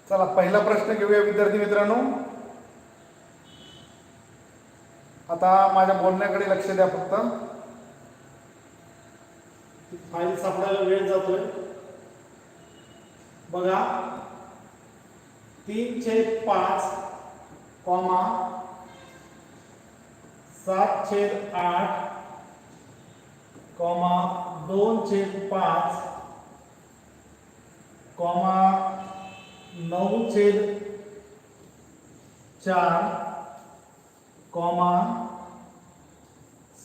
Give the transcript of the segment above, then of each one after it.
चला पहिला प्रश्न घेऊया विद्यार्थी मित्रांनो. आता माझ्या बोलण्याकडे लक्ष द्या फक्त. फाईल सापडायला वेळ जातोय. बघा 3/5 कॉमा 7/8 कॉमा 2/5 कॉमा 9/4 कॉमा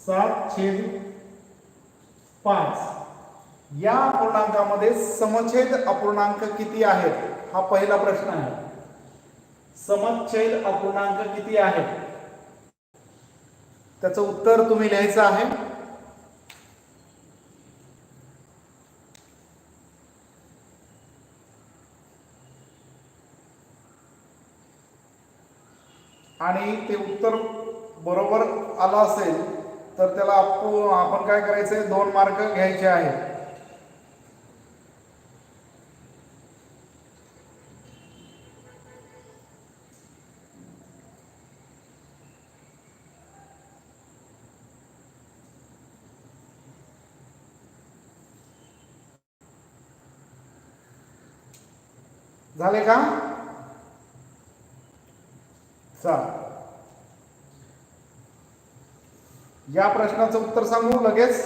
7/5 या अपूर्णांकामध्ये समछेद अपूर्णांक किती आहेत हा पहिला प्रश्न आहे. समछेद अपूर्णांक किती आहेत त्याचं उत्तर तुम्ही लिहायचं आहे. आणि ते उत्तर बरोबर आलं असेल तर त्याला आपण काय करायचंय 2 मार्क घ्यायचे आहेत. झाले का? चला या प्रश्नाचं उत्तर सांगू लगेच.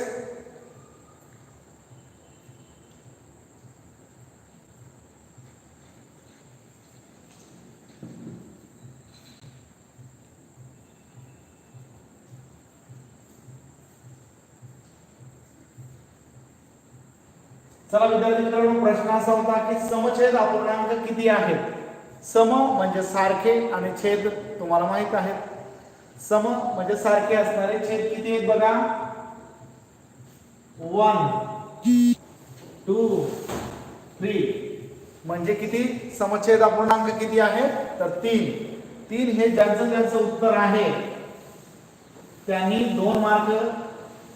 चला विद्यार्थी मित्रांनो, प्रश्न असा होता की समछेद अपूर्णांक किती आहेत. सम म्हणजे सारखे आणि छेद तुम्हाला माहित आहे. सम म्हणजे सारखे असणारे, छेद किती आहेत बघा. 1 2 3 म्हणजे किती समछेद अपूर्णांक किती आहेत तर 3 हे ज्यांचं उत्तर आहे त्यांनी 2 मार्क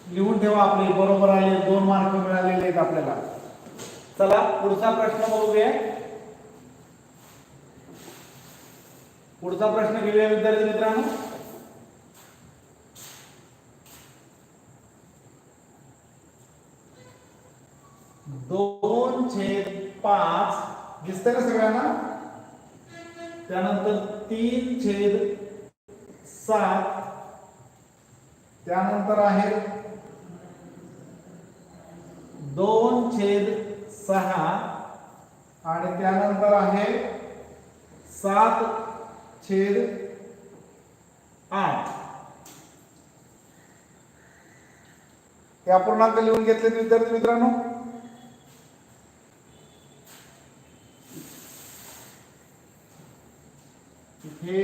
लिहून ठेवा. आपले बरोबर आले 2 मार्क मिळालेले आहेत आपल्याला. चला पुढचा प्रश्न बघूया. पुढचा प्रश्न घेऊया विद्यार्थी मित्रांनो. दोन छेद 5 दिसतंय ना सगळ्यांना. त्यानंतर 3/7 त्यानंतर आहे 2/6 आणि त्यानंतर आहे 7/8. हे अपूर्णांक लिहून घेतले विद्यार्थी मित्रांनो. हे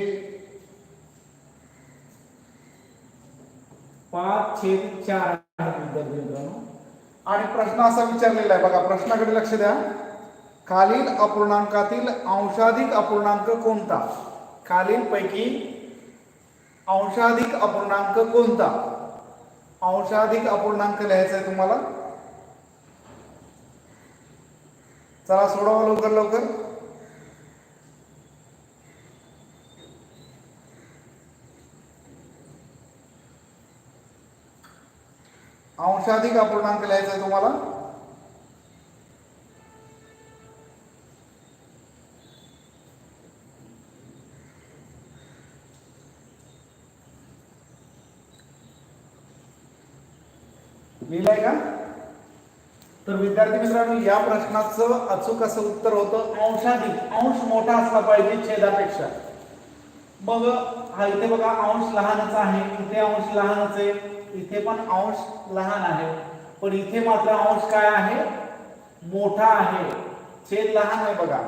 5/4 आहे विद्यार्थी मित्रांनो. आणि प्रश्न असा विचारलेला आहे बघा, प्रश्नाकडे लक्ष द्या. खालील अपूर्णांकातील अंशाधिक अपूर्णांक कोणता. खालील पैकी अंशाधिक अपूर्णांक कोणता. अंशाधिक अपूर्णांक लिहायचा आहे तुम्हाला. चला सोडवा लवकर लवकर. अंशाधिक अपूर्णांक लिहायचा आहे तुम्हाला. लिहिलंय का? तर विद्यार्थी मित्रांनो या प्रश्नाचं अचूक असं उत्तर होतं अंशाधिक. अंश मोठा असला पाहिजे छेदापेक्षा. मग हा इथे बघा अंश लहानच आहे, इथे अंश लहानच आहे, इथे पण अंश लहान आहे, पण इथे मात्र अंश काय आहे मोठा आहे, छेद लहान आहे बघा.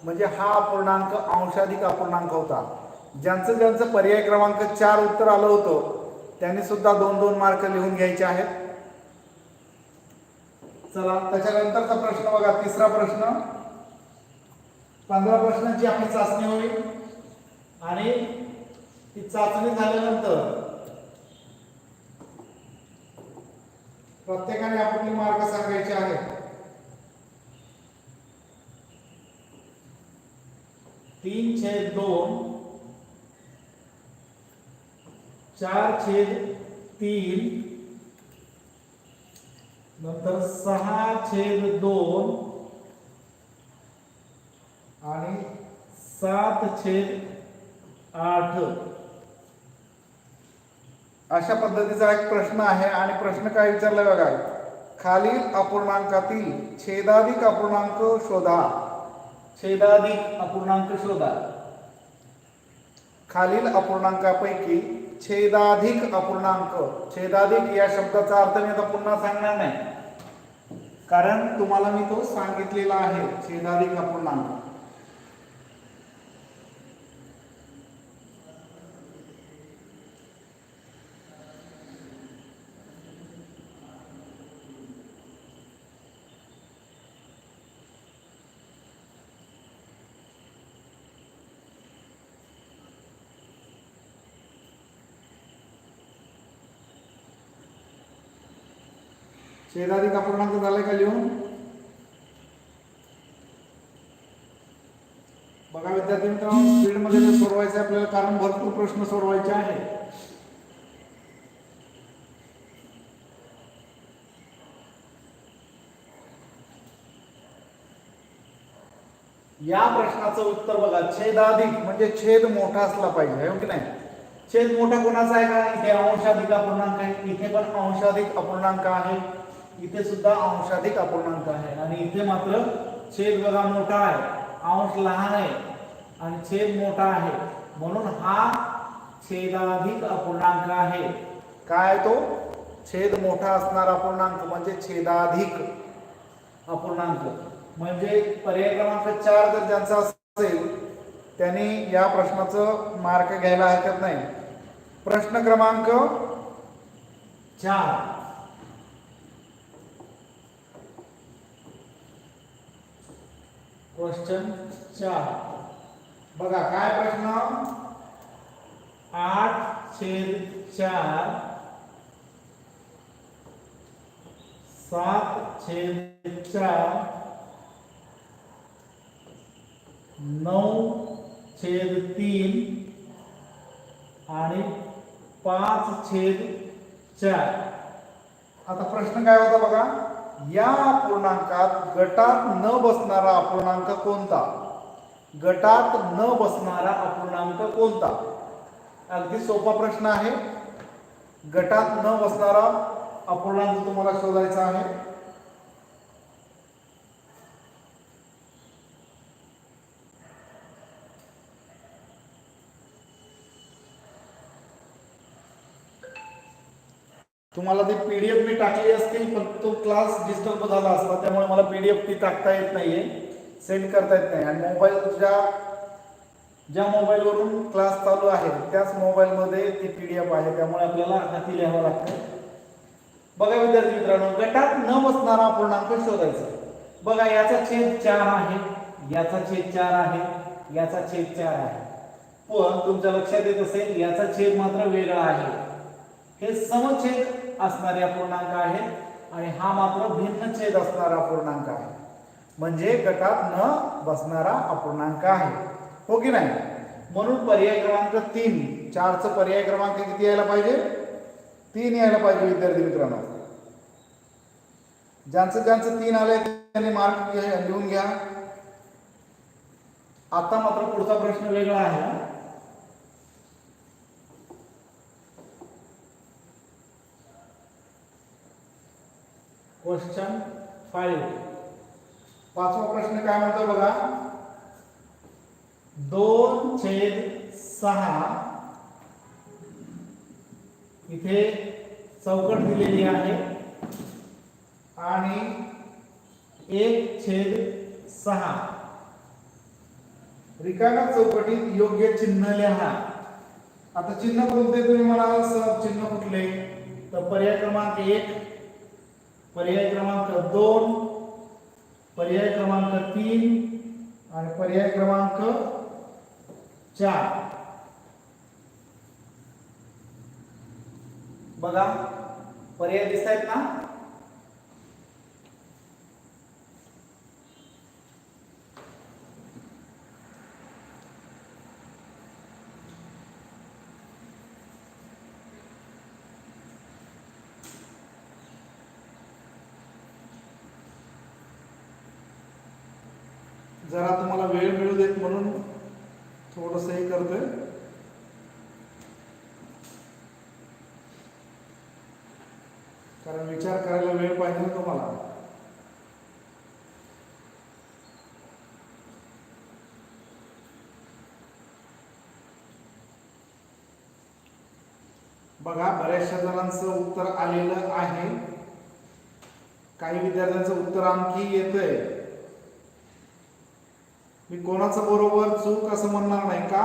म्हणजे हा अपूर्णांक अंशाधिक अपूर्णांक होता. ज्यांचं पर्याय क्रमांक 4 उत्तर आलं होतं त्यांनी सुद्धा 2-2 मार्क लिहून घ्यायचे आहेत. चला त्याच्यानंतरचा प्रश्न बघा, तिसरा प्रश्न. 15 प्रश्नांची आपली चाचणी होईल आणि ती चाचणी झाल्यानंतर प्रत्येकाने आपले मार्क सांगायचे आहेत. 3/2, 4/3, नंतर 6/2 आणि 7/8 अशा पद्धतीचा एक प्रश्न आहे. आणि प्रश्न काय विचारला बघा, खालील अपूर्णांकातील छेदाधिक अपूर्णांक शोधा. छेदाधिक अपूर्णांक शोधा. खालील अपूर्णांकापैकी छेदाधिक अपूर्णांक. छेदाधिक या शब्दाचा अर्थ मी आता पुन्हा सांगणार नाही, कारण तुम्हाला मी तो सांगितलेला आहे. छेदाधिक अपूर्णांक छेदाधिक अपूर्णांक झालाय का लिहून? बघा विद्यार्थी मित्रांनो, स्पीड मध्ये ते सोडवायचं आपल्याला, कारण भरपूर प्रश्न सोडवायचे आहे. या प्रश्नाचं उत्तर बघा, छेदाधिक म्हणजे छेद मोठा असला पाहिजे, आहे की नाही? छेद मोठा कोणाचा आहे का? इथे अंशाधिक अपूर्णांक आहे, इथे पण अंशाधिक अपूर्णांक आहे, इथे सुद्धा अंशाधिक अपूर्णांक आहे, आणि इथे मात्र छेद बघा मोठा आहे, अंश लहान आहे आणि छेद मोठा आहे, म्हणून हा छेदाधिक अपूर्णांक आहे. काय तो? छेद मोठा असणारा अपूर्णांक म्हणजे छेदाधिक अपूर्णांक. म्हणजे पर्याय क्रमांक 4 जर ज्यांचा असेल त्यांनी या प्रश्नाचं मार्क घ्यायला हरकत नाही. प्रश्न क्रमांक 4, क्वेश्चन 4 बघा काय प्रश्न. 8/4, 7/4, 9/3 आणि 5/4. आता प्रश्न काय होता बघा, या अपूर्णांकात गटात न बसणारा अपूर्णांक कोणता? गटात न बसणारा अपूर्णांक कोणता? अगदी सोपा प्रश्न आहे. गटात न बसणारा अपूर्णांक तुम्हाला शोधायचा आहे. तुम्हाला ती पीडीएफ मी टाकली असती, पण तो क्लास डिस्टर्ब झाला असता, त्यामुळे मला पीडीएफ ती टाकता येत नाहीये, सेंड करता येत नाही. आणि मोबाईल ज्या मोबाईलवरून क्लास चालू आहे त्याच मोबाईलमध्ये ती पीडीएफ आहे, त्यामुळे आपल्याला हाती लिहावं लागतं. बघा विद्यार्थी मित्रांनो, गटात न बसणारा अपूर्णांक शोधायचा. बघा याचा छेद 4 आहे, याचा छेद 4 आहे, याचा छेद 4 आहे, पण तुमच्या लक्षात येत असेल याचा छेद मात्र वेगळा आहे. हे समछेद असणारे अपूर्णांक आहेत आणि हा मात्र भिन्न छेद असणारा अपूर्णांक आहे, म्हणजे गटात न बसणारा अपूर्णांक आहे, हो की नाही? म्हणून पर्याय क्रमांक 3, 4 चा पर्याय क्रमांक किती यायला पाहिजे? 3 यायला पाहिजे विद्यार्थी मित्रांनो. ज्यांचं 3 आलंय त्यांनी मार्क लिहून घ्या. आता मात्र पुढचा प्रश्न वेगळा आहे. क्वेश्चन 5, पाचवा प्रश्न काय म्हणतो बघा. 2/6 इथे चौकट दिलेली आहे आणि 1/6 रिकाम्या चौकटीत योग्य चिन्ह लिहा. आता चिन्ह कोणते तुम्ही म्हणाल सर, चिन्ह कुठले? तर पर्याय क्रमांक 1, पर्याय क्रमांक 2, पर्याय क्रमांक 3 आणि पर्याय क्रमांक 4. बघा पर्याय दिसत आहेत ना? जरा तुम्हाला वेळ मिळू देत म्हणून थोडंसं हे करतोय. कारण विचार करायला वेळ पाहिजे ना तुम्हाला. बघा, बऱ्याचशा जणांचं उत्तर आलेलं आहे. काही विद्यार्थ्यांचं उत्तर आणखी येतंय. मी कोणाचं बरोबर चूक असं म्हणणार नाही का,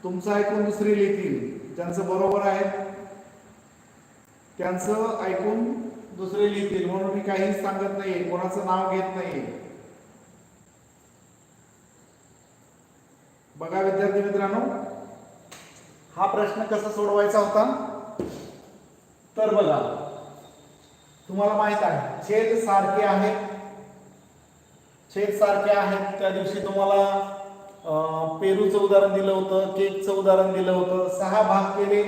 तुमचं ऐकून दुसरी लिहितील. ज्यांचं बरोबर आहे त्यांचं ऐकून दुसरे लिहितील, म्हणून मी काहीच सांगत नाहीये, कोणाचं नाव घेत नाहीये. बघा विद्यार्थी मित्रांनो, हा प्रश्न कसा सोडवायचा होता तर बघा, तुम्हाला माहित आहे छेद सारखे आहेत. छेद सारखे आहेत. त्या दिवशी तुम्हाला पेरूचं उदाहरण दिलं होतं, केकचं उदाहरण दिलं होतं. 6 भाग केले,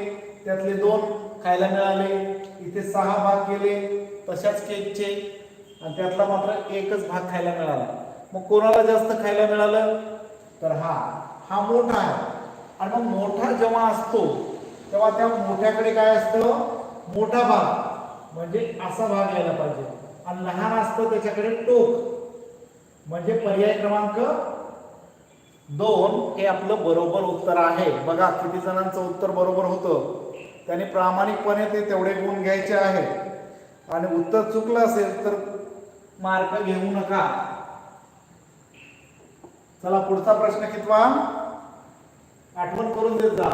त्यातले 2 खायला मिळाले. इथे 6 भाग केले तशाच केकचे, आणि त्यातला मात्र एकच भाग खायला मिळाला. मग कोणाला जास्त खायला मिळालं तर हा मोठा आहे. आणि मग मोठा जेव्हा असतो तेव्हा त्या मोठ्याकडे काय असतं, मोठा भाग म्हणजे असा भाग यायला पाहिजे, आणि लहान असतं त्याच्याकडे टोक, म्हणजे पर्याय क्रमांक 2 हे आपलं बरोबर उत्तर आहे. बघा किती जणांचं उत्तर बरोबर होतं. त्यांनी प्रामाणिकपणे ते तेवढे गुण घ्यायचे आहेत, आणि उत्तर चुकलं असेल तर मार्क घेऊ नका. चला पुढचा प्रश्न कितवा, आठवण करून देत जा.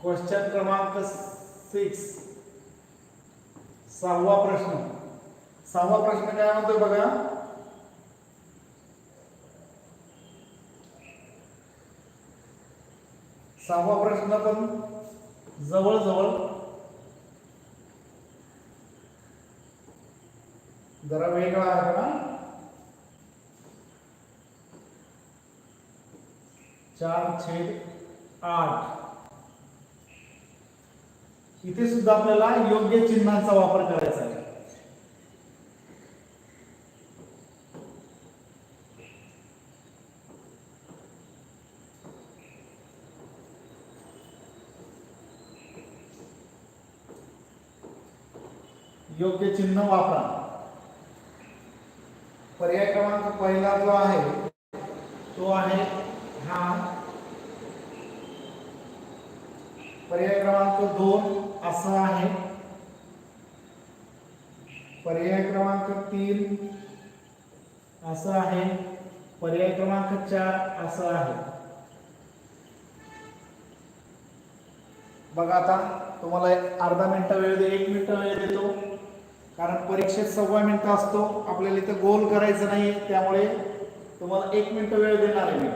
क्वेश्चन क्रमांक 6, 6वा प्रश्न. 6वा प्रश्न काय म्हणतोय बघा, सहावा प्रश्न पण जवळ जरा वेगळा आहे ना. 4/8. इथे सुद्धा आपल्याला योग्य चिन्हांचा वापर करायचा आहे. योग्य चिन्ह वापरा. पर्याय क्रमांक पहिला जो आहे तो आहे हा. पर्याय क्रमांक 2 असं आहे. पर्याय क्रमांक 3 असं आहे. पर्याय क्रमांक 4 असं आहे. बघा आता तुम्हाला अर्धा मिनिट वेळ दे, 1 मिनिट वेळ देतो, कारण परीक्षेत 1.25 मिनिट असतो. आपल्याला इथं गोल करायचं नाही, त्यामुळे तुम्हाला 1 मिनिट वेळ देणार आहे मी.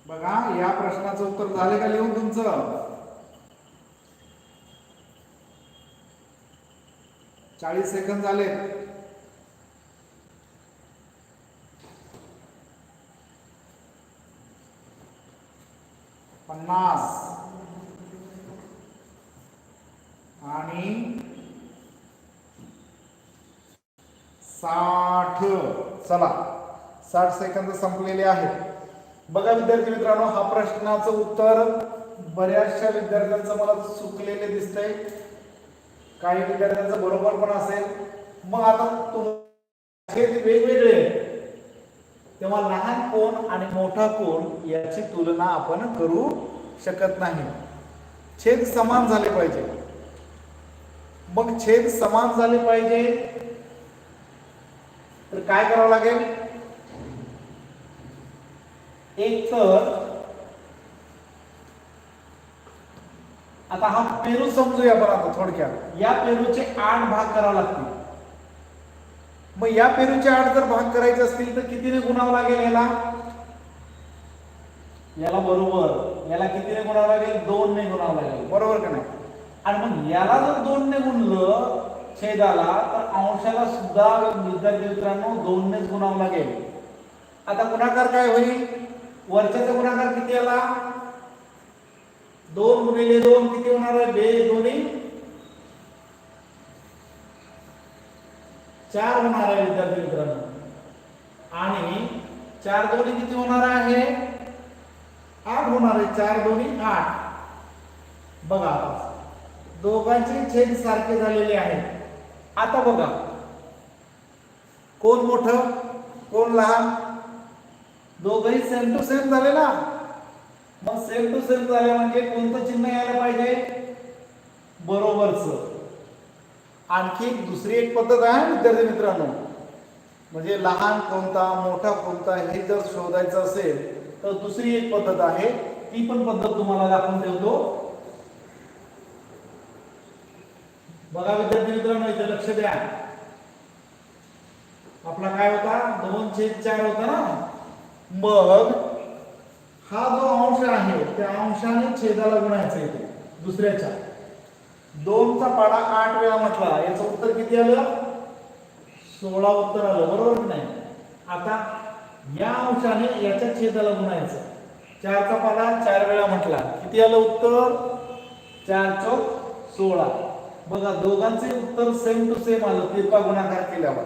बघा या प्रश्नाचं उत्तर झाले का लिहून तुमचं? 40 सेकंद झाले. पन्नास आणि 60. चला 60 सेकंद संपलेले आहेत. बघा विद्यार्थी मित्रांनो, हा प्रश्नाचं उत्तर बऱ्याचशा विद्यार्थ्यांचं मला चुकलेले दिसतंय, काही विद्यार्थ्यांचं बरोबर पण असेल. मग आता तुम्ही वेगवेगळे तेव्हा लहान कोण आणि मोठा कोण याची तुलना आपण करू शकत नाही. छेद समान झाले पाहिजे. मग छेद समान झाले पाहिजे तर काय करावं लागेल? एक तर आता हा पेरू समजूया आपण आता थोडक्यात. या पेरूचे 8 भाग करावे लागतील. मग या पेरूचे 8 जर भाग करायचे असतील तर कितीने गुणावं लागेल याला? याला बरोबर, याला कितीने गुणावं लागेल? 2 ने गुणावं लागेल, बरोबर का नाही? आणि मग याला जर 2 ने गुणलं छेदाला, तर अंशाला सुद्धा विद्यार्थी मित्रांनो 2 नेच गुणावं लागेल. आता गुणाकार काय होईल? वरच्याचा गुणाकार किती आला? 2 गुणिले 2 किती होणार आहे? 2 दोन्ही 4 होणार आहे विद्यार्थी मित्रांनो. आणि 4 दोन्ही किती होणार आहे? 8 होणार आहे. 4 दोन्ही 8. बघा आता दोघांचे छेद सारखे झालेले आहेत. आता बघा कोण मोठं कोण लहान? दोघही सेम टू सेम झाले ना. मग सेम टू सेम झाले म्हणजे कोणतं चिन्ह यायला पाहिजे? बरोबरच. आणखी दुसरी एक पद्धत आहे विद्यार्थी मित्रांनो, म्हणजे लहान कोणता मोठा कोणता हे जर शोधायचं असेल तर दुसरी एक पद्धत आहे. ती पण पद्धत तुम्हाला दाखवून ठेवतो. बघा विद्यार्थी मित्रांनो, इथे लक्ष द्या. आपला काय होता? 2/4 होता ना. मग हा जो अंश आहे त्या अंशाने छेदाला गुणायचा इथे दुसऱ्याच्या. 2 चा पाडा 8 वेळा म्हटला, याचं उत्तर किती आलं? 16 उत्तर आलं, बरोबर की नाही? आता या अंशाने याच्या छेदाला गुणायचं. 4 चा पाडा 4 वेळा म्हटला, किती आलं उत्तर? 4 चौक 16. बघा दोघांचे उत्तर सेम टू सेम आलं तिरपा गुणाकार केल्यावर.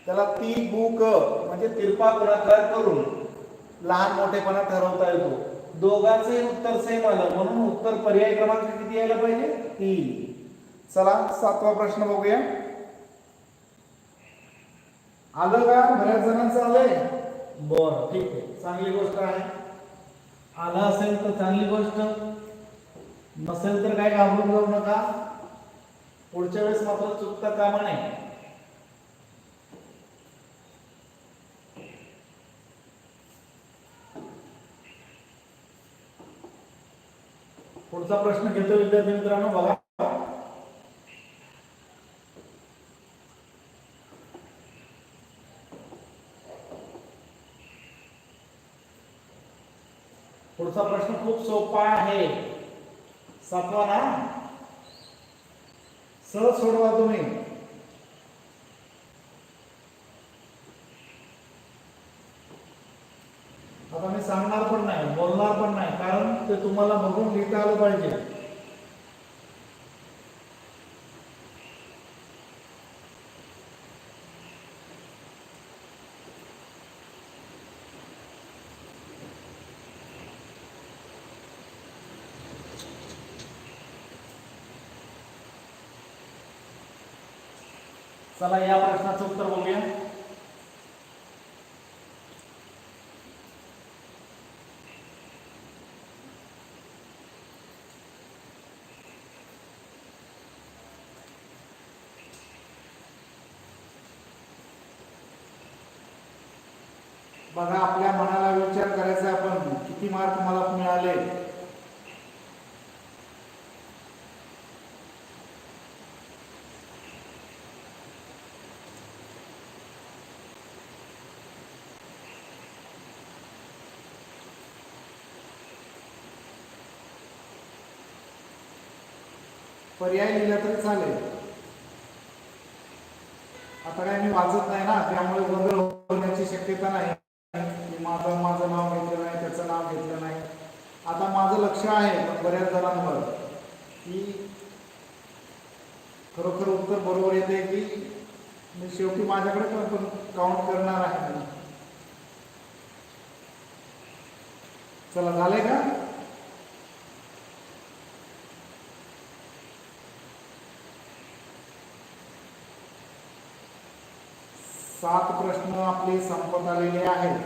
त्याला ती बुक म्हणजे तिरपा गुणाकार करून लहान मोठेपणा ठरवता येतो. दोघांचे उत्तर सेम आलं म्हणून उत्तर पर्याय क्रमांक किती यायला पाहिजे? 3. चला 7वा प्रश्न बघूया. आलं का? बऱ्याच जणांचं आलंय. बरं ठीक आहे, चांगली गोष्ट आहे. आलं असेल तर चांगली गोष्ट, नसेल तर काय घाबरून जाऊ नका. पुढच्या वेळेस मात्र चुकता कामा नये. पुढचा प्रश्न घेतो विद्यार्थी मित्रांनो. बघा पुढचा प्रश्न खूप सोपा आहे. 7वा ना. सहज सोडवा तुम्ही. आता मी सांगणार पण नाही, बोलणार पण नाही, कारण ते तुम्हाला बघून लिहिता आलं पाहिजे. चला या प्रश्नाचं उत्तर बघूया. बघा आपल्या मनाला विचार करायचा आपण किती मार्क मला मिळाले. पर्याय लिहिला तरी चालेल. आता काय मी वाचत नाही ना, त्यामुळे बदल होण्याची शक्यता नाही. माझं नाव घेतलं नाही, त्याचं नाव घेतलं नाही. आता माझं लक्ष आहे बऱ्याच जणांवर की खरोखर उत्तर बरोबर येते की मी शेवटी माझ्याकडे पण काउंट करणार आहे. चला झाले का? सात प्रश्न आपले संपत आलेले आहेत.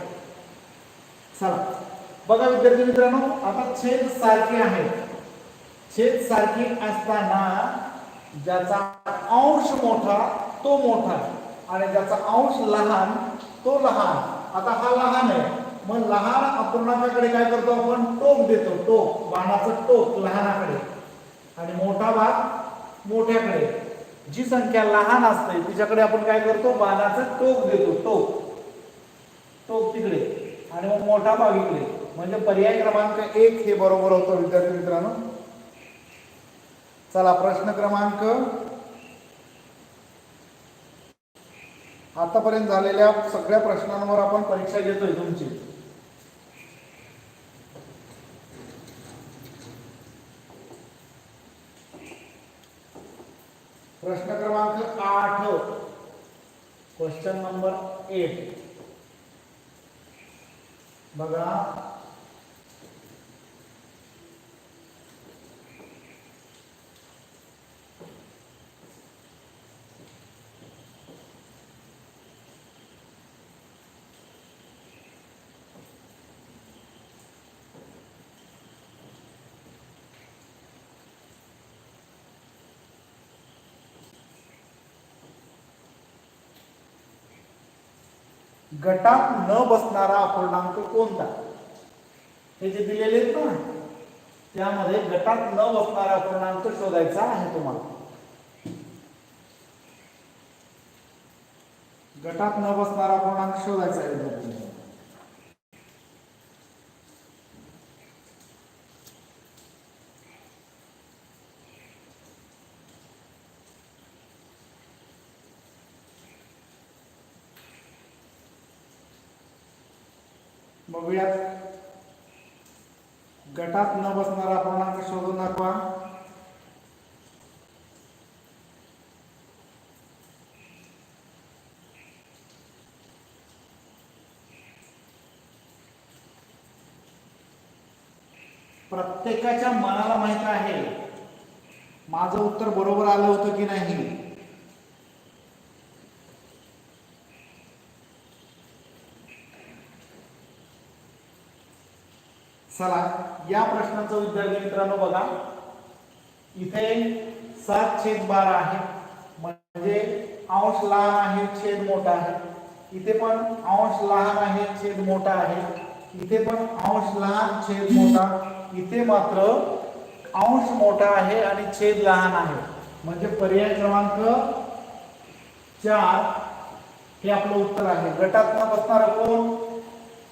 चला बघा विद्यार्थी मित्रांनो, आता छेद सारखे आहेत. छेद सारखे असताना ज्याचा अंश मोठा तो मोठा आणि ज्याचा अंश लहान तो लहान. आता हा लहान आहे, मग लहान अपूर्णांकाकडे काय करतो आपण? टोक देतो. टोक, बाणाचं टोक लहानाकडे आणि मोठा भाग मोठ्याकडे. जी संख्या लहान असते तिच्याकडे आपण काय करतो? बाणाचं टोक देतो. टोक टोक तिकडे आणि मग मोठा भाग इकडे. म्हणजे पर्याय क्रमांक 1 हे बरोबर होतं विद्यार्थी मित्रांनो. चला प्रश्न क्रमांक आतापर्यंत झालेल्या सगळ्या प्रश्नांवर आपण परीक्षा घेतोय तुमची. प्रश्न क्रमांक 8 क्वेश्चन नंबर 8 बघा. गटात न बसणारा अपूर्णांक कोणता? हे जे दिलेले आहेत ना त्यामध्ये गटात न बसणारा अपूर्णांक शोधायचा आहे तुम्हाला. गटात न बसणारा अपूर्णांक शोधायचा आहे. बघूयात. गटात न बसणारा अपूर्णांक शोधून दाखवा. प्रत्येकाच्या मनाला माहित आहे माझं उत्तर बरोबर आलं होतं की नाही. चला या प्रश्नाचं विद्यार्थी मित्रांनो बघा. इथे 7/12 आहे म्हणजे अंश लहान आहे छेद मोठा आहे. इथे पण अंश लहान आहे छेद मोठा आहे. इथे पण अंश लहान छेद मोठा. इथे मात्र अंश मोठा आहे आणि छेद लहान आहे. म्हणजे पर्याय क्रमांक 4 हे आपलं उत्तर आहे. गटात न बसणारा कोण?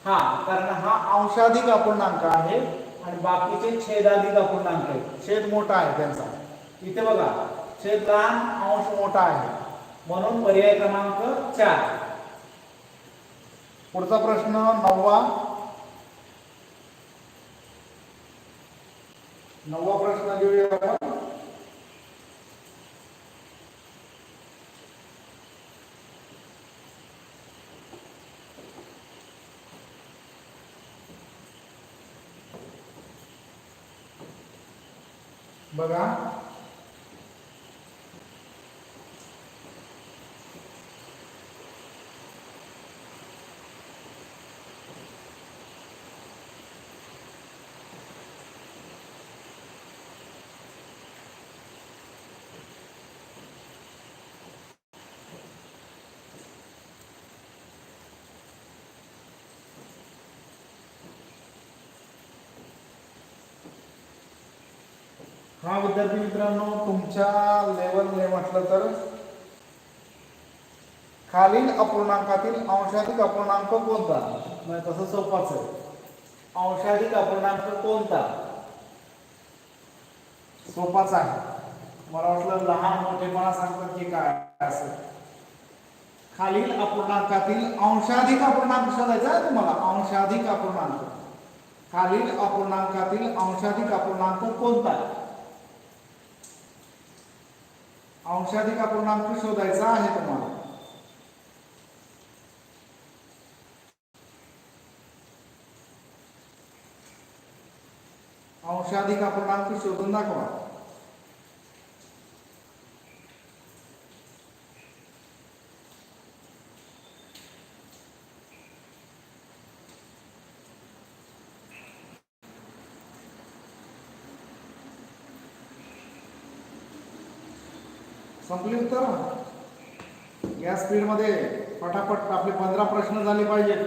हा, कारण हा अंशाधिक अपूर्णांक आहे आणि बाकीचे छेदाधिक अपूर्णांक आहेत. छेद मोठा आहे त्यांचा. इथे बघा छेद लहान अंश मोठा आहे म्हणून पर्याय क्रमांक 4. पुढचा प्रश्न 9वा प्रश्न घेऊया आपण. बघा हा विद्यार्थी मित्रांनो तुमच्या लेवलने म्हटलं तर खालील अपूर्णांकातील अंशाधिक अपूर्णांक कोणता? नाही तसं सोपाच आहे. अंशाधिक अपूर्णांक कोणता? सोपाच आहे. मला वाटलं लहान मोठेपणा सांगतात की काय असं. खालील अपूर्णांकातील अंशाधिक अपूर्णांक शोधायचा आहे तुम्हाला. अंशाधिक अपूर्णांक. खालील अपूर्णांकातील अंशाधिक अपूर्णांक कोणता? अंशाधिक अपूर्णांक शोधायचा आहे तुम्हाला. अंशाधिक अपूर्णांक शोधून दाखवा. संपली उत्तर. या स्पीड मध्ये फटाफट आपले 15 प्रश्न झाले पाहिजेत.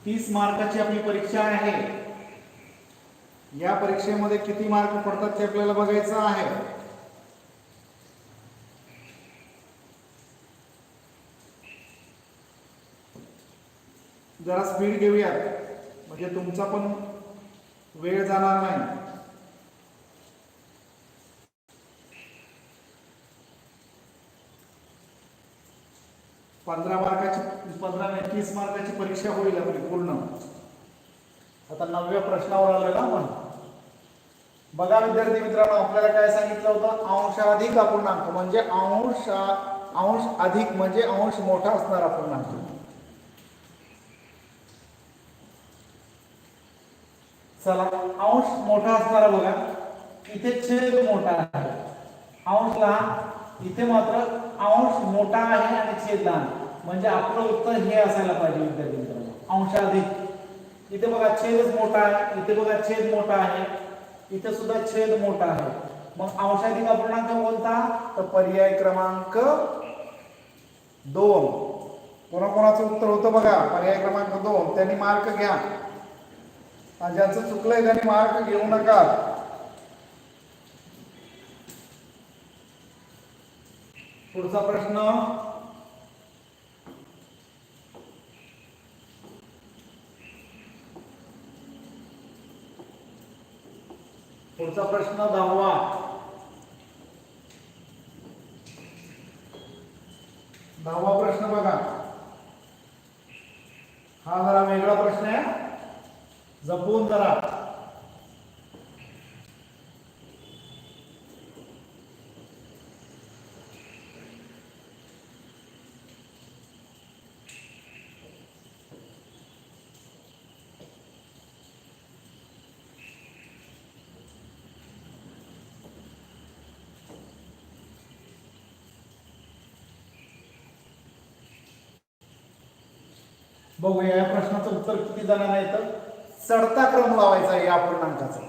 30 मार्काची आपली परीक्षा आहे. या परीक्षेमध्ये किती मार्क पडतात ते आपल्याला बघायचं आहे. जरा स्पीड घेऊयात म्हणजे तुमचा पण वेळ जाणार नाही. 15 मार्काची 15 नाही 30 मार्काची परीक्षा होईल आपली पूर्ण. आता 9व्या प्रश्नावर आलोय ना आपण. बघा विद्यार्थी मित्रांनो, आपल्याला काय सांगितलं होतं, अंशाधिक अपूर्णांक म्हणजे अंश अधिक म्हणजे अंश मोठा असणारा अपूर्णांक. चला, अंश मोठा असणारा बघा, इथे छेद मोठा आहे, अंश लहान, इथे मात्र अंश मोठा आहे आणि छेद लहान, म्हणजे आपलं उत्तर हे असायला पाहिजे विद्यार्थी मित्रांनो, अंशाधिक. इथे बघा छेदच मोठा आहे, इथे बघा छेद मोठा आहे, इथे सुद्धा छेद मोठा आहे. मग अंशाधिक अपूर्णांक कोणता, तर पर्याय क्रमांक 2. कोणाकोणाचं उत्तर होतं बघा, पर्याय क्रमांक 2. त्यांनी मार्क घ्या, ज्यांचं चुकलंय त्यांनी मार्क घेऊ नका. पुढचा प्रश्न, पुढचा प्रश्न 10वा. 10वा प्रश्न बघा, हा जरा वेगळा प्रश्न आहे, जपून जरा. बघूया या प्रश्नाचं उत्तर किती जणांना येतं. चढता क्रम लावायचा या अपूर्णांकाचा.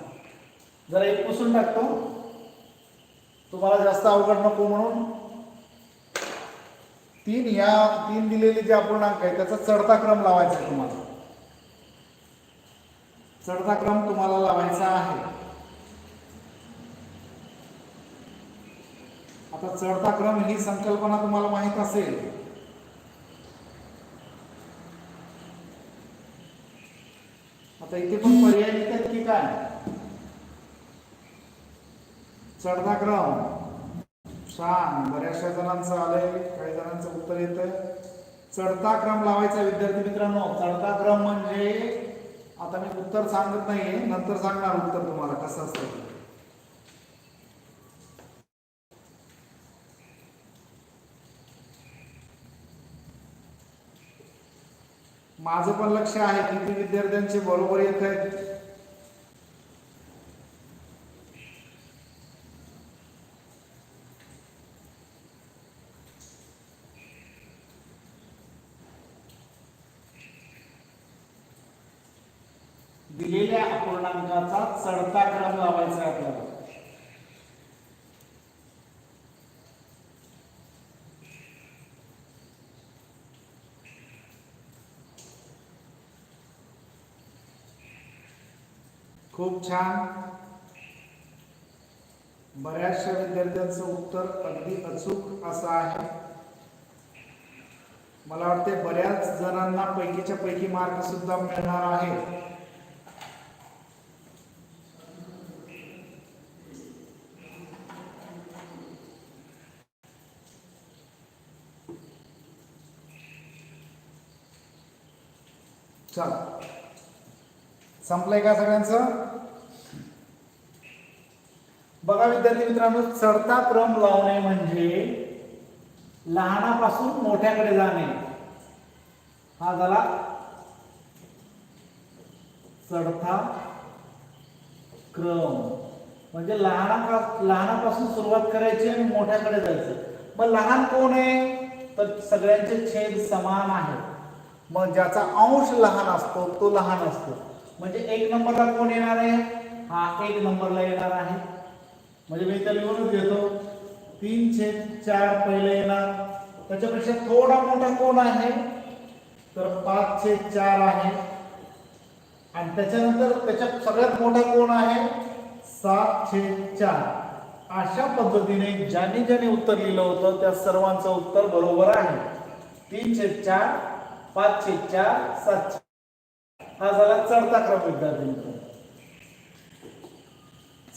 जरा एक पुसून टाकतो, तुम्हाला जास्त अवघड नको म्हणून. 3 दिलेले जे अपूर्णांक आहे त्याचा चढता क्रम लावायचा आहे तुम्हाला. चढता क्रम तुम्हाला लावायचा आहे. आता चढता क्रम ही संकल्पना तुम्हाला माहित असेल. आता इथे पण पर्याय येतात की काय, चढता क्रम. छान, बऱ्याचशा जणांचं आलंय, काही जणांचं उत्तर येतंय. चढता क्रम लावायचा विद्यार्थी मित्रांनो. चढता क्रम म्हणजे, आता मी उत्तर सांगत नाहीये, नंतर सांगणार उत्तर तुम्हाला कसं असतं. माझं पण लक्ष आहे किती विद्यार्थ्यांचे बरोबर येत आहेत. दिलेल्या अपूर्णांकाचा चढता क्रम लावायचा आहे आपल्याला. खूप छान, बऱ्याचशा विद्यार्थ्यांचं उत्तर अगदी अचूक असं आहे. मला वाटते बऱ्याच जणांना पैकीच्या पैकी मार्क सुद्धा मिळणार आहे. चला, संपलंय का सगळ्यांचं. बघा विद्यार्थी मित्रांनो, चढता क्रम लावणे म्हणजे लहानापासून मोठ्याकडे जाणे, हा झाला चढता क्रम. म्हणजे लहानापासून सुरुवात करायची आणि मोठ्याकडे जायचं. मग लहान कोण आहे, तर सगळ्यांचे छेद समान आहेत. मग ज्याचा अंश लहान असतो तो लहान असतो. म्हणजे 1 नंबरला कोण येणार आहे, हा 1 नंबरला येणार आहे. म्हणजे मी इथे लिहूनच घेतो, 3/4 पहिले येणार. त्याच्यापेक्षा थोडा मोठा कोण आहे, तर 5/4 आहे. आणि त्याच्यानंतर त्याच्या सगळ्यात मोठा कोण आहे, 7/4. अशा पद्धतीने ज्यांनी ज्यांनी उत्तर लिहिलं होतं त्या सर्वांचं उत्तर बरोबर आहे. 3/4, 5/4, 7/4 हा झाला चढता क्रम विद्यार्थी मित्रांनो.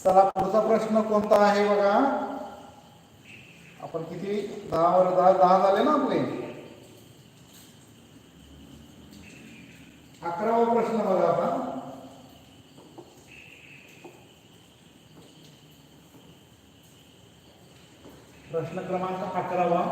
चला पुढचा प्रश्न कोणता आहे बघा. आपण किती 10 वर 10 झाले ना आपले. 11वा प्रश्न बघा आता. प्रश्न क्रमांक 11वा.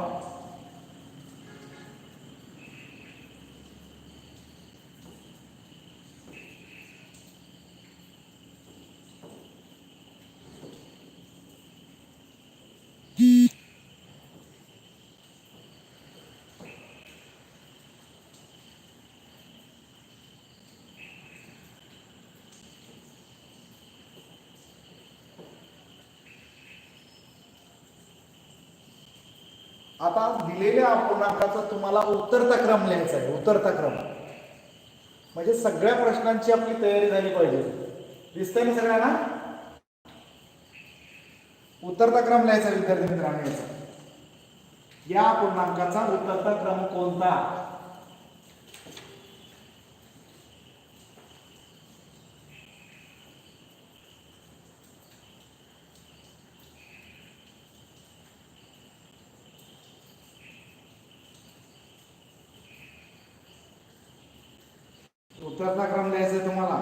आता दिलेल्या अपूर्णांकाचा तुम्हाला उत्तरता क्रम लिहायचा आहे. उत्तरता क्रम म्हणजे सगळ्या प्रश्नांची आपली तयारी झाली पाहिजे. दिसतंय ना सगळ्यांना. उत्तरता क्रम लिहायचा विद्यार्थी मित्रांनो. या अपूर्णांकाचा उत्तरता क्रम कोणता. उत्तरचा क्रम लिहायचा आहे तुम्हाला.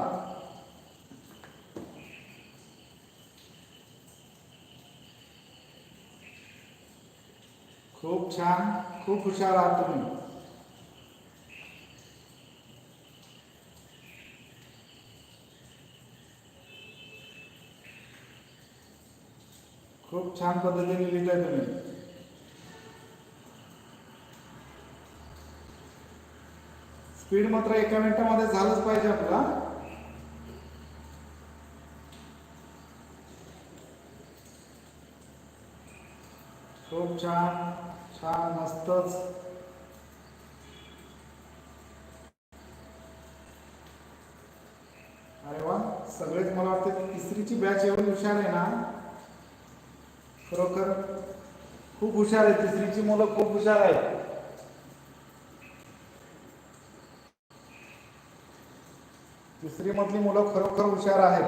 खूप छान, खूप हुशार आहात तुम्ही. खूप छान पद्धतीने लिहिताय तुम्ही. स्पीड मात्र एका मिनिटामध्ये झालंच पाहिजे आपला. खूप छान, छान, मस्तच. अरे वा, सगळेच मला वाटतं तिसरीची बॅच एवढी हुशार आहे ना. खरोखर खूप हुशार आहे. तिसरीची मुलं खूप हुशार आहेत. तिसरी मधली मुलं खरोखर हुशार आहेत.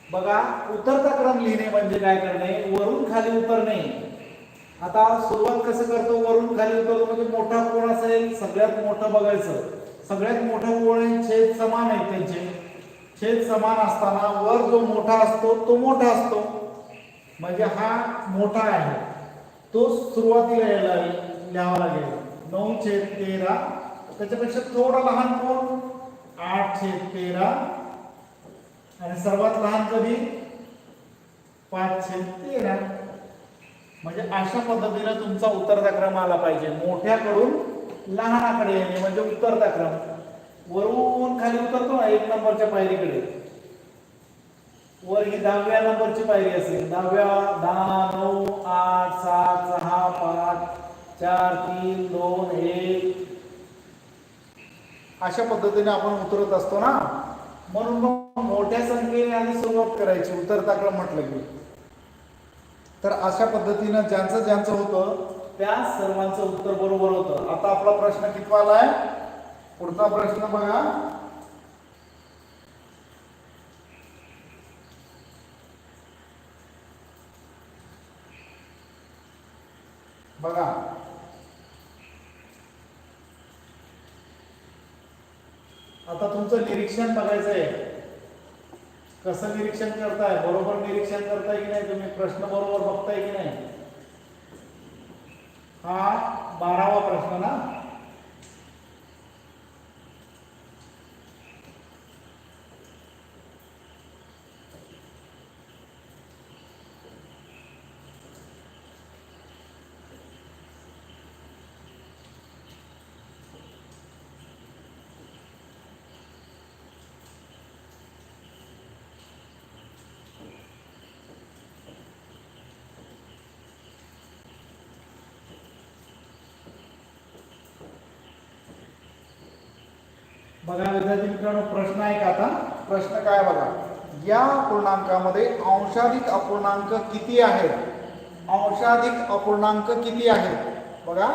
बघा, उतरता क्रम लिहिणे म्हणजे काय करणे. वरून खाली उतरणे. आता सुरुवात कसं करतो. वरून खाली उतरतो म्हणजे मोठा कोण असेल सगळ्यात मोठं बघायचं. सगळ्यात मोठं कोण छेद समान आहेत त्यांचे. छेद समान असताना वर जो मोठा असतो तो मोठा असतो. म्हणजे हा मोठा आहे तो सुरुवातीला लिहावा लागेल. 9/13. त्याच्यापेक्षा थोडा लहान कोण 8/13. आणि सर्वात लहान कधी 5/13. म्हणजे अशा पद्धतीने तुमचा उत्तरता क्रम आला पाहिजे. मोठ्याकडून लहानाकडे येणे म्हणजे उत्तरता क्रम. वरून खाली उतरतो ना 1 नंबरच्या पायरीकडे. वर ही 10व्या नंबरची पायरी असेल. 10व्या 10 9 8 7 6 5 4 3 2 1 अशा पद्धतीने आपण उतरत असतो ना. म्हणून मग मोठ्या संख्येने आधी सुरुवात करायची उतरता क्रम म्हटलं की. तर अशा पद्धतीनं ज्यांचं ज्यांचं होतं त्या सर्वांचं उत्तर बरोबर होतं. आता आपला प्रश्न कितवा आलाय. पुढचा प्रश्न बघा. बघा, आता तुमचं निरीक्षण बघायचं आहे. कसं निरीक्षण करताय. बरोबर निरीक्षण करताय की नाही तुम्ही. प्रश्न बरोबर बघताय की नाही. हा 12वा प्रश्न ना. बघा विद्यार्थी मित्रांनो, प्रश्न आहे का. आता प्रश्न काय बघा. या पूर्णांकामध्ये अंशाधिक अपूर्णांक किती आहेत. अंशाधिक अपूर्णांक किती आहेत. बघा,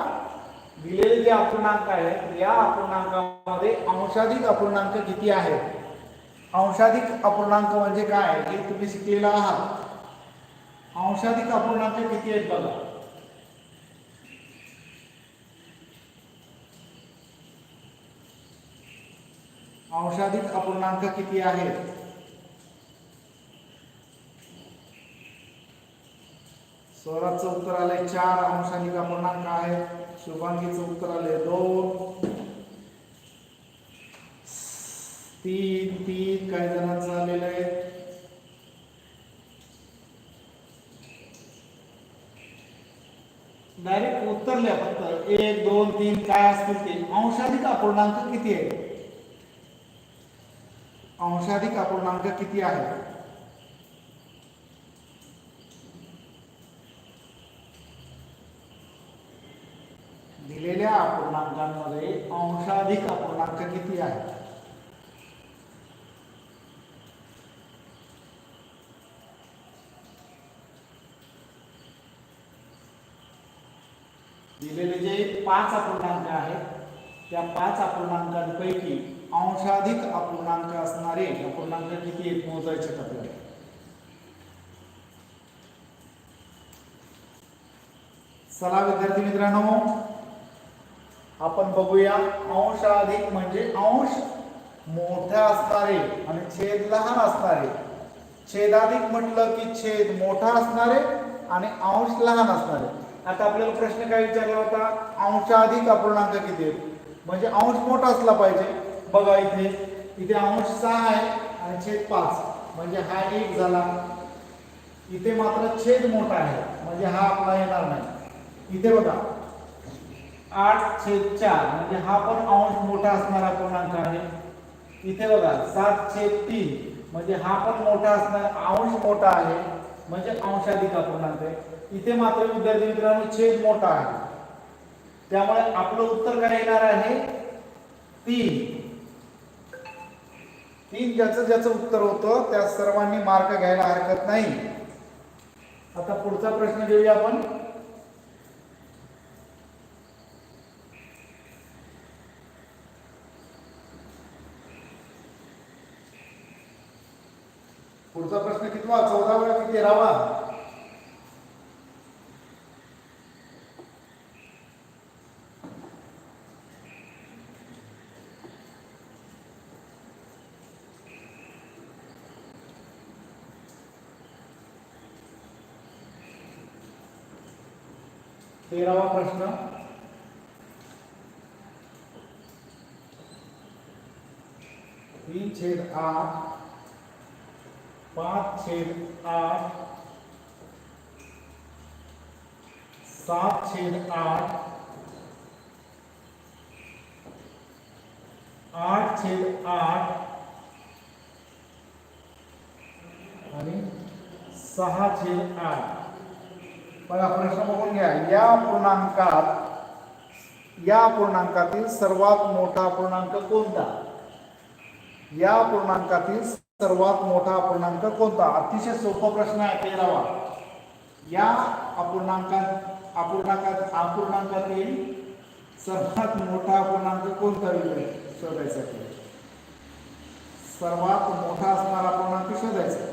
दिलेले जे अपूर्णांक आहेत या अपूर्णांकामध्ये अंशाधिक अपूर्णांक किती आहेत. अंशाधिक अपूर्णांक म्हणजे काय हे तुम्ही शिकलेला आहात. अंशाधिक अपूर्णांक किती आहेत बघा. अंशाधिक अपूर्णांक किती आहेत. स्वराजचं उत्तर आलंय 4 अंशाधिक अपूर्णांक आहेत. शुभांगीचं उत्तर आलंय 2, 3 काही जणांचं आलेलं आहे. डायरेक्ट उत्तर लिहा फक्त 1 2 3 काय असतील ते. अंशाधिक अपूर्णांक किती आहे. अंशाधिक अपूर्णांक किती आहे. दिलेल्या अपूर्णांकांमध्ये अंशाधिक अपूर्णांक किती आहे. दिलेले जे 5 अपूर्णांक आहेत त्या 5 अपूर्णांकांपैकी अंशाधिक अपूर्णांक असणारे अपूर्णांक किती आहेत मोजायचे आपल्याला. चला विद्यार्थी मित्रांनो आपण बघूया. अंशाधिक म्हणजे अंश मोठा असणारे आणि छेद लहान असणारे. छेदाधिक म्हटलं की छेद मोठा असणारे आणि अंश लहान असणारे. आता आपल्याला प्रश्न काय विचारला होता. अंशाधिक अपूर्णांक किती आहेत म्हणजे अंश मोठा असला पाहिजे. बघा इथे अंश 6 आहे आणि छेद 5 म्हणजे हा 1 झाला. इथे मात्र छेद मोठा आहे म्हणजे हा आपला येणार नाही. इथे बघा 8/4 म्हणजे हा पण अंश मोठा असणारा अपूर्णांक आहे. इथे बघा 7/3 म्हणजे हा पण मोठा असणार अंश मोठा आहे म्हणजे अंशाधिक अपूर्णांक आहे. इथे मात्र विद्यार्थी मित्रांनो छेद मोठा आहे त्यामुळे आपलं उत्तर काय येणार आहे 3. ज्याचं उत्तर होतं त्या सर्वांनी मार्क घ्यायला हरकत नाही. आता पुढचा प्रश्न घेऊया आपण. पुढचा प्रश्न कितवा 14वा की 13वा. तेरावा प्रश्न. तीन छेद 8 5/8 7/8 8/8 आणि 6/8. बघा प्रश्न बघून घ्या. या अपूर्णांकातील सर्वात मोठा अपूर्णांक कोणता. या अपूर्णांकातील सर्वात मोठा अपूर्णांक कोणता. अतिशय सोपा प्रश्न आहे 13वा. या अपूर्णांकातील सर्वात मोठा अपूर्णांक कोणता शोधायचा. सर्वात मोठा असणारा अपूर्णांक शोधायचा.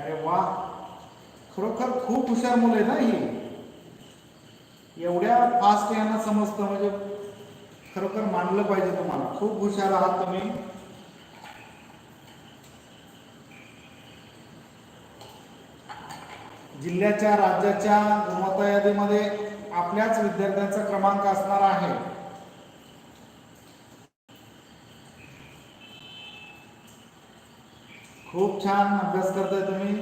अरे वा खरोखर खूप हुशार मुलं आहे ना ही. एवढ्या फास्ट यांना समजतं म्हणजे खरोखर मानलं पाहिजे तुम्हाला. खूप हुशार आहात तुम्ही. जिल्ह्याच्या राज्याच्या गुणवत्ता यादीमध्ये आपल्याच विद्यार्थ्यांचा क्रमांक असणार आहे. खूप छान अभ्यास करताय तुम्ही.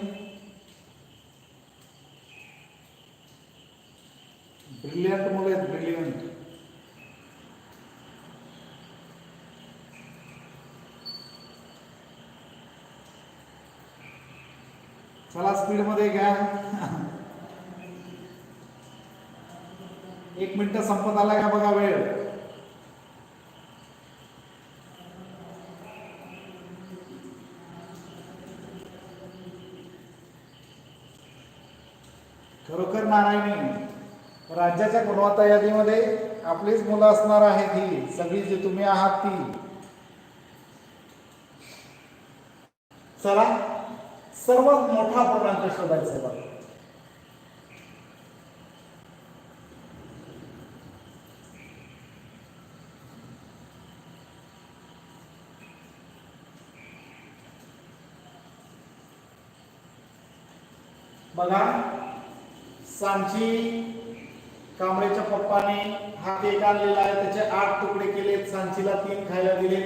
ब्रिलियंट मुले आहेत ब्रिलियंट. चला स्पीड मध्ये घ्या. 1 मिनिट संपत आला का बघा वेळ. खरोखर नारायणी राज्याच्या गुणवत्ता यादीमध्ये आपलीच मुलं असणार आहेत, ही सगळी जी तुम्ही आहात ती. चला सर्वात मोठा पूर्णांक शोधायचा आहे बघा. बघा सांची कांबळेच्या पप्पाने हा केक आणलेला आहे, त्याचे 8 तुकडे केलेत, सांचीला 3 खायला दिले.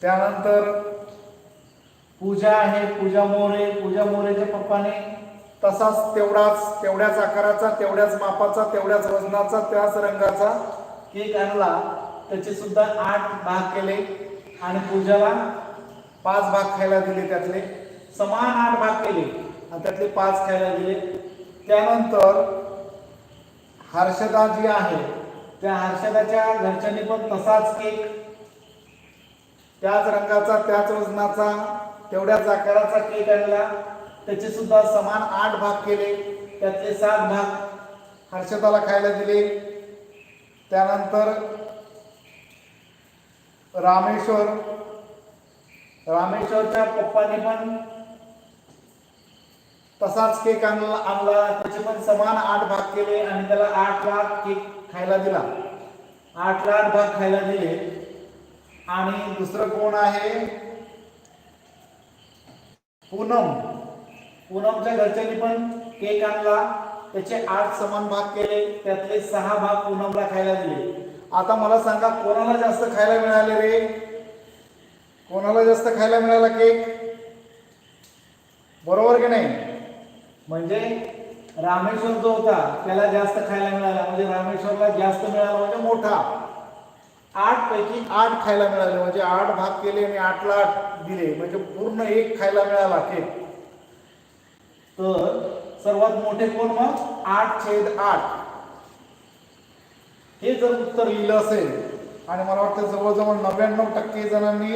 त्यानंतर पूजा आहे, पूजा मोरेच्या पप्पाने तसाच तेवढ्याच आकाराचा, तेवढ्याच मापाचा, तेवढ्याच वजनाचा, त्याच रंगाचा केक आणला. त्याचे सुद्धा 8 भाग केले आणि पूजाला 5 भाग खायला दिले, त्यातले समान 8 भाग केले आणि त्यातले 5 खायला दिले. त्यानंतर हर्षदा जी आहे, त्या हर्षदाच्या घरच्यांनी पण तसाच केक, त्याच रंगाचा, त्याच वजनाचा, तेवढ्याच आकाराचा केक आणला. त्याचे सुद्धा समान 8 भाग केले, त्यातले 7 भाग हर्षदाला खायला दिले. त्यानंतर रामेश्वरच्या पप्पाने पण तसाच केक आणला, त्याचे पण समान 8 भाग केले आणि त्याला 8 भाग केक खायला दिला, 8 भाग खायला दिले. आणि दुसरं कोण आहे, पूनमच्या घरच्यांनी पण केक आणला, त्याचे 8 समान भाग केले, त्यातले 6 भाग पूनमला खायला दिले. आता मला सांगा कोणाला जास्त खायला मिळाले रे? कोणाला जास्त खायला मिळाला केक? बरोबर की नाही? म्हणजे रामेश्वर जो होता त्याला जास्त खायला मिळाला, म्हणजे रामेश्वरला जास्त मिळाला, म्हणजे मोठा. 8 पैकी 8 खायला मिळाले, म्हणजे 8 भाग केले आणि 8ला 8 दिले, म्हणजे पूर्ण 1 खायला मिळाला केक. तर सर्वात मोठे कोण मग? 8/8 हे जर उत्तर लिहिलं असेल, आणि मला वाटतं जवळजवळ 99% जणांनी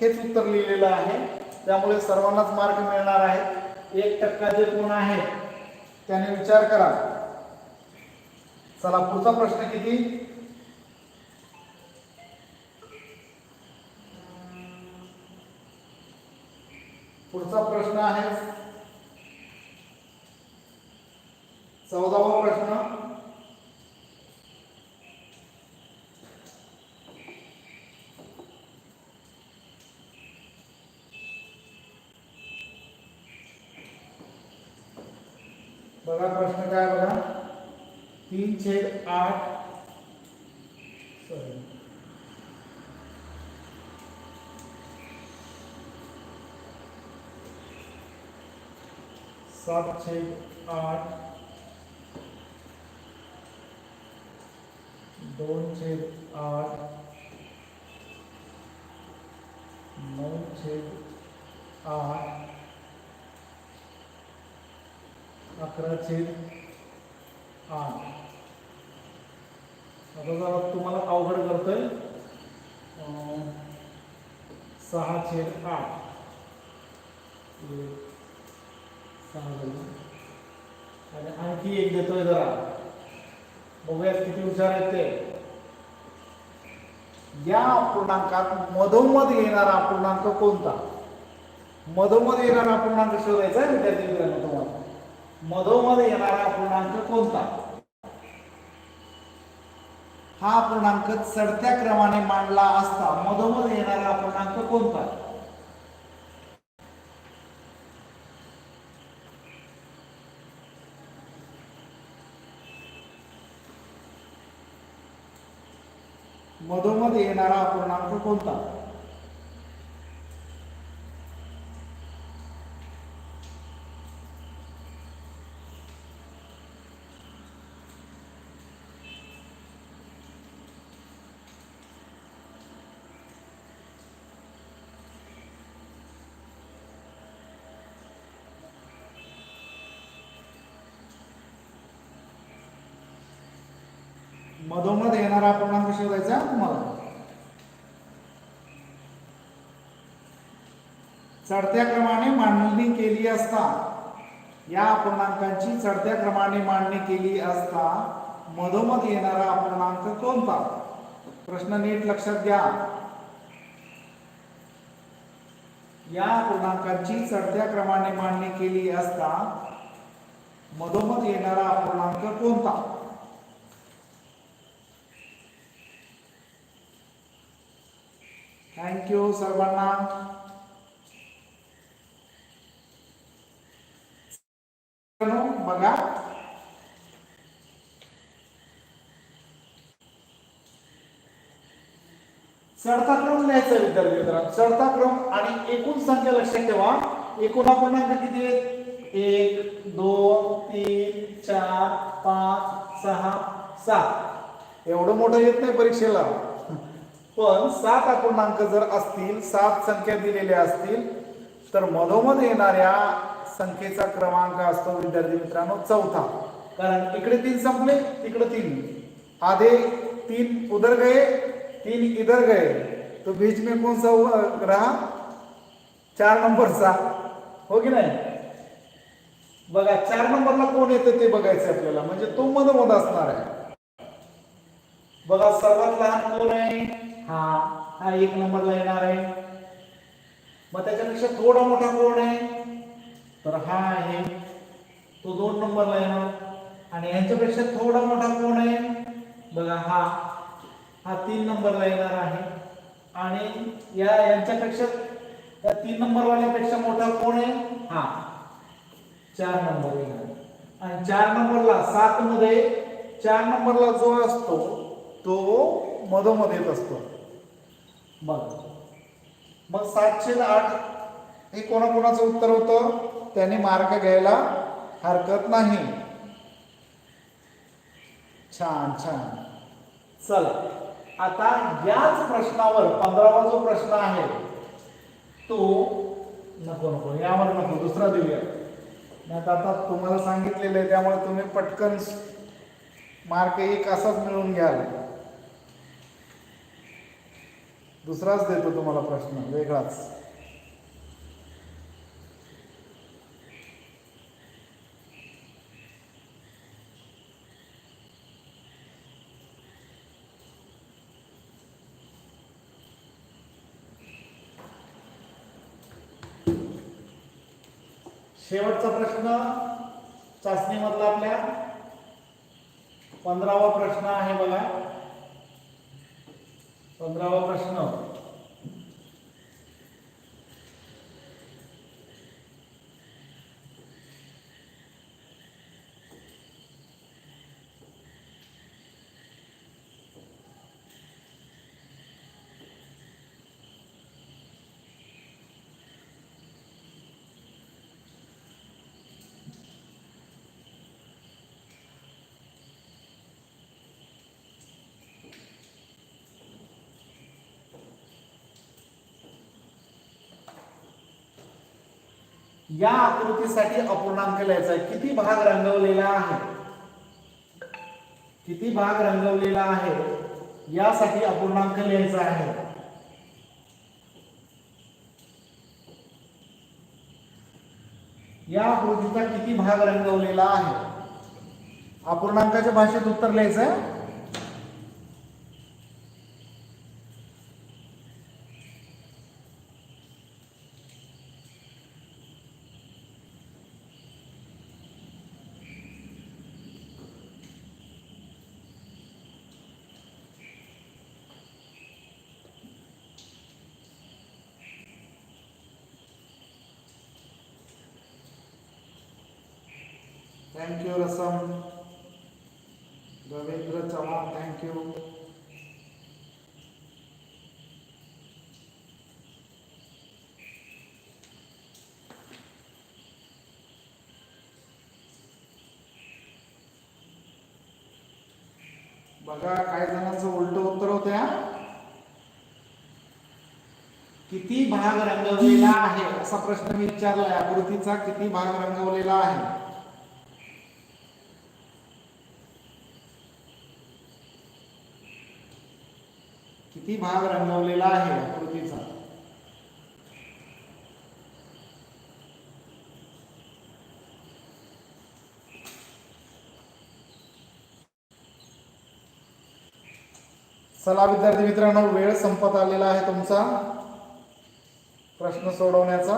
हेच उत्तर लिहिलेलं आहे, त्यामुळे सर्वांनाच मार्क मिळणार आहेत. 1% जे कोण आहे त्याने विचार करा. चला पुढचा प्रश्न किती? पुढचा प्रश्न आहे 14वा प्रश्न. बघा प्रश्न काय बघा. 3/8 सॉरी 7/8 2/8 9/8 11/8. आता जरा तुम्हाला अवघड करतोय. 6/8 आणि आणखी एक देतोय, जरा बघूयात किती हुशार आहेत ते. या अपूर्णांकात मधोमध येणारा अपूर्णांक कोणता? मधोमध येणारा अपूर्णांक शोधायचा आहे विद्यार्थी मित्रांनो तुम्हाला. मधोमध येणारा अपूर्णांक कोणता? हा अपूर्णांक चढत्या क्रमाने मांडला असता मधोमध येणारा अपूर्णांक कोणता? मधोमध येणारा अपूर्णांक कोणता? मधोमध येणारा अपूर्णांक शोधायचा तुम्हाला. चढत्या क्रमाने मांडणी केली असता या अपूर्णांकांची चढत्या क्रमाने मांडणी केली असता मधोमध येणारा अपूर्णांक कोणता? प्रश्न नीट लक्षात घ्या. या अपूर्णांकांची चढत्या क्रमाने मांडणी केली असता मधोमध येणारा अपूर्णांक कोणता? थँक्यू सर्वांना. बघा चढता क्रम लिहायचा विद्यार्थी मित्रांनो. चढता क्रम आणि एकूण संख्या लक्षात ठेवा. एकूण अपूर्णांक किती आहेत? 1 2 3 4 5 6 7. एवढं मोठं येत नाही परीक्षेला, पण 7 अपूर्णांक जर असतील, 7 संख्या दिलेल्या असतील, तर मधोमध येणाऱ्या संख्येचा क्रमांक असतो विद्यार्थी मित्रांनो चौथा. कारण इकडे 3 संपले, तिकडे 3, आधे 3 उधर गए, 3 इधर गए, तो बीच में कौन सा रहा? 4 नंबरचा, हो की नाही? बघा 4 नंबरला कोण येतं ते बघायचं आपल्याला, म्हणजे तो मधोमध असणार आहे. बघा सर्वात लहान कोण आहे? हा 1 नंबरला येणार आहे. मग त्याच्यापेक्षा थोडा मोठा कोण आहे? तर हा आहे, तो 2 नंबरला येणार. आणि ह्यांच्यापेक्षा थोडा मोठा कोण आहे? बघा हा 3 नंबरला येणार आहे. आणि यांच्यापेक्षा त्या 3 नंबरवाल्यापेक्षा मोठा कोण आहे? हा 4 नंबर येणार. आणि 4 नंबरला 7 मध्ये 4 नंबरला जो असतो तो मधोमध येत असतो. मग 7/8 हे कोणाकोणाचं उत्तर होतं? त्याने मार्क घ्यायला हरकत नाही. छान छान. चला आता याच प्रश्नावर 15वा जो प्रश्न आहे तो नको यावर नको, दुसरा देऊया. नाही आता तुम्हाला सांगितलेलं आहे त्यामुळे तुम्ही पटकन मार्क 1 असाच मिळवून घ्याल. दुसराच देतो तुम्हाला प्रश्न वेगळाच. शेवटचा प्रश्न चाचणीमधला आपल्या 15वा प्रश्न आहे. बघा 15वा प्रश्न. या आकृतीसाठी अपूर्णांक लिहायचा आहे. किती भाग रंगवलेला आहे? किती भाग रंगवलेला आहे यासाठी अपूर्णांक लिहायचा आहे. या आकृतीचा किती भाग रंगवलेला आहे? अपूर्णांकाच्या भाषेत उत्तर लिहायचं आहे. थँक्यू रसम, रवींद्र चव्हाण, थँक्यू. बघा काही जणांचं उलट उत्तर होत्या. किती भाग रंगवलेला आहे असा प्रश्न मी विचारलाय. आकृतीचा किती भाग रंगवलेला आहे? किती भाग रंगवलेला आहे आकृतीचा? चला विद्यार्थी मित्रांनो, वेळ संपत आलेला आहे तुमचा प्रश्न सोडवण्याचा.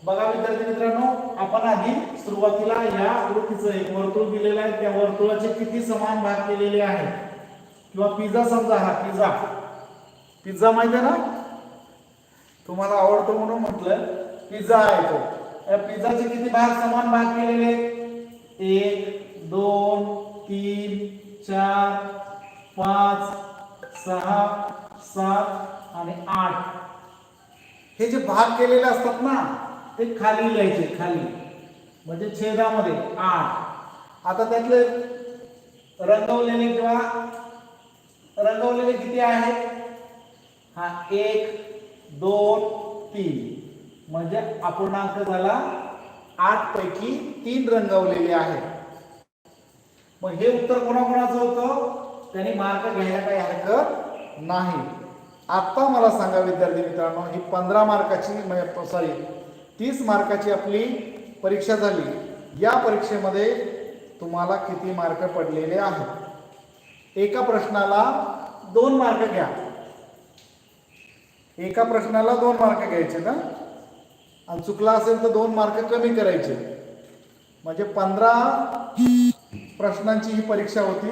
बघा विद्यार्थी मित्रांनो, आपण आधी सुरुवातीला या आकृतीचं एक वर्तुळ दिलेलं आहे, त्या वर्तुळाचे किती समान भाग केलेले आहेत. किंवा पिझ्झा समजा, हा पिझ्झा माहिती आहे ना, तुम्हाला आवडतो म्हणून म्हटलं पिझ्झा आहे तो. या पिझ्झाचे किती समान भाग केलेले? 1 2 3 4 5 6 7 आणि 8. हे जे भाग केलेले असतात ना, ते खाली लिहायचे, खाली म्हणजे छेदामध्ये 8. आता त्यातले रंगवलेले किती आहेत? हा 1 2 3 म्हणजे अपूर्णांक झाला 8 पैकी 3 रंगवलेले आहेत. मग हे उत्तर कोणाकोणाचं होतं? त्यांनी मार्क घ्यायला काही हरकत नाही. आता मला सांगा विद्यार्थी मित्रांनो, ही 15 मार्काची 30 मार्काची आपली परीक्षा झाली. या परीक्षेमध्ये तुम्हाला किती मार्क पडलेले आहेत? एका प्रश्नाला 2 मार्क घ्या. एका प्रश्नाला 2 मार्क घ्यायचे ना, आणि चुकला असेल तर 2 मार्क कमी करायचे. म्हणजे 15 प्रश्नांची ही परीक्षा होती.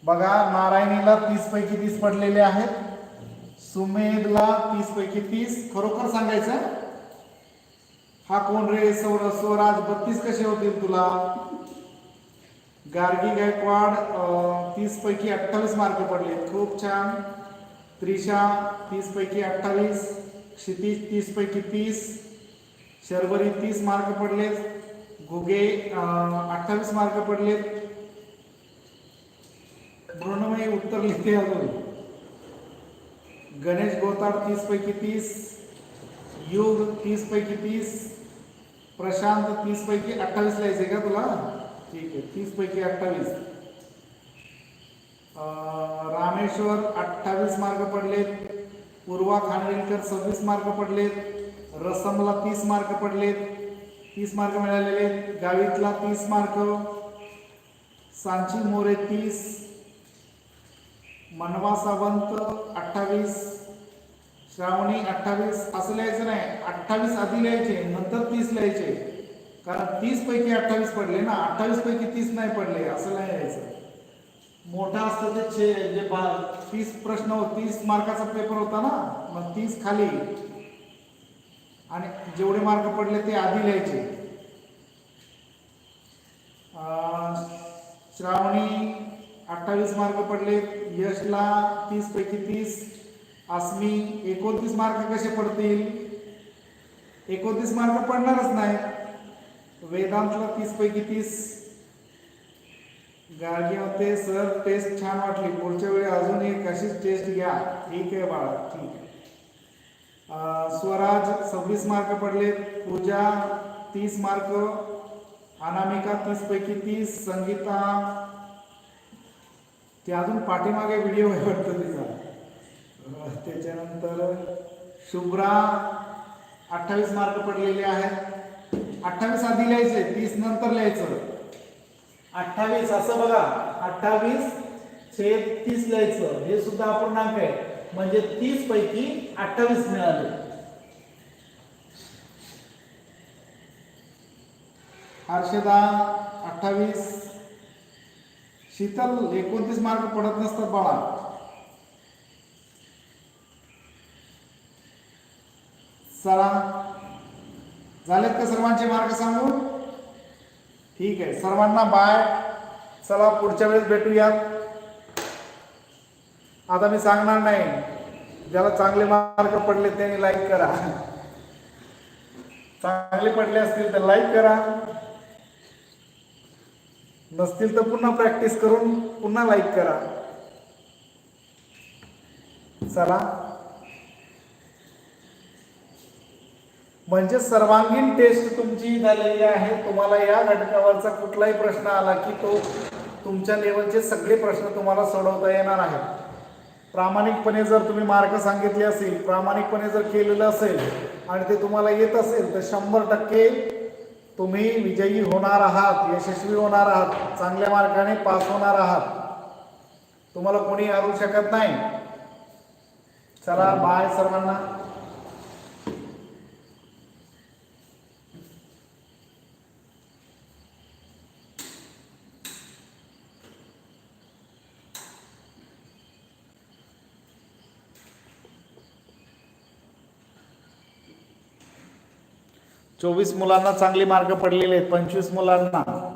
बघा, नारायणीला 30 पैकी 30 पडलेले आहेत, सुमेधला 30 पैकी 30. खरोखर सांगायचं, हा कोण रे? स्वराज 32 कसे होतील तुला? गार्गी गायकवाड 30 पैकी 28 मार्क पडले, खूप छान. त्रिशा 30 पैकी 28, क्षितिज 30 पैकी 30, शर्वरी 30 मार्क पडलेत, घुगे 28 मार्क पडलेत. मृण्मयी उत्तर लिहिते अजून. गणेश गोतार 30 पैकी 30, युग 30 पैकी 30, प्रशांत 30 पैकी 28 लिहायचे का तुला? ठीक आहे, 30 पैकी 28. रामेश्वर 28 मार्क पडलेत, पूर्वा खानविलकर 26 मार्क पडलेत, रसमला 30 मार्क पडलेत, 30 मार्क मिळालेले. गावितला 30 मार्क, सांची मोरे 30, मनवा सावंत 28, श्रावणी 28. असं लिहायचं नाही, 28 आधी लिहायचे, नंतर 30 लिहायचे. कारण 30 पैकी 28 पडले ना, 28 पैकी 30 नाही पडले, असं लिहायचं. मोठा असतं ते जे 30 प्रश्न 30 मार्काचा पेपर होता ना, मग 30 खाली आणि जेवढे मार्क पडले ते आधी लिहायचे. श्रावणी 28 मार्क पडले, यशला 30 पैकी 30, आसमी 29 मार्क कसे पडतील? 29 मार्क पडणारच नाही. वेदांतला 30 पैकी 30. गाडगे होते, सर टेस्ट छान वाटली, पुढच्या वेळी अजून एक अशीच टेस्ट घ्या. ठीक आहे बाळा, ठीक आहे. स्वराज 26 मार्क पडले, पूजा 30 मार्क, अनामिका 30 पैकी 30, संगीता ते अजून पाठीमागे व्हिडिओ आहे वाटतं तिचा. त्याच्यानंतर शुभ्रा 28 मार्क पडलेले आहेत. 28 आधी लिहायचे, 30 नंतर लिहायचं. 28 असं बघा, 28/30 लिहायचं. हे सुद्धा अपूर्णांक आहे, म्हणजे 30 पैकी 28 मिळाले. हर्षदा 28, शीतल 29 मार्क पडत नसतात बाळा. चला, झालेत का सर्वांचे मार्क सांगू? ठीक आहे, सर्वांना बाय. चला, पुढच्या वेळेस भेटूयात. आता मी सांगणार नाही, ज्याला चांगले मार्क पडले त्यांनी लाईक करा, चांगले पडले असतील तर लाईक करा, नसतील तर पुन्हा प्रॅक्टिस करून पुन्हा लाईक करा. चला, म्हणजे सर्वांगीण टेस्ट तुमची झालेली आहे. तुम्हाला या घटकावरचा कुठलाही प्रश्न आला की तो तुमच्या लेवलचे सगळे प्रश्न तुम्हाला सोडवता येणार आहेत. प्रामाणिकपणे जर तुम्ही मार्क सांगितले असेल, प्रामाणिकपणे जर केलेलं असेल आणि ते तुम्हाला येत असेल तर 100% तुम्ही विजयी होणार आहात, यशस्वी होणार आहात, चांगल्या मार्काने पास होणार आहात. तुम्हाला कोणी हरवू शकत नाही. चला बाय सर्वांना. चोवीस मुलांना चांगले मार्क पडलेले आहेत, 25 मुलांना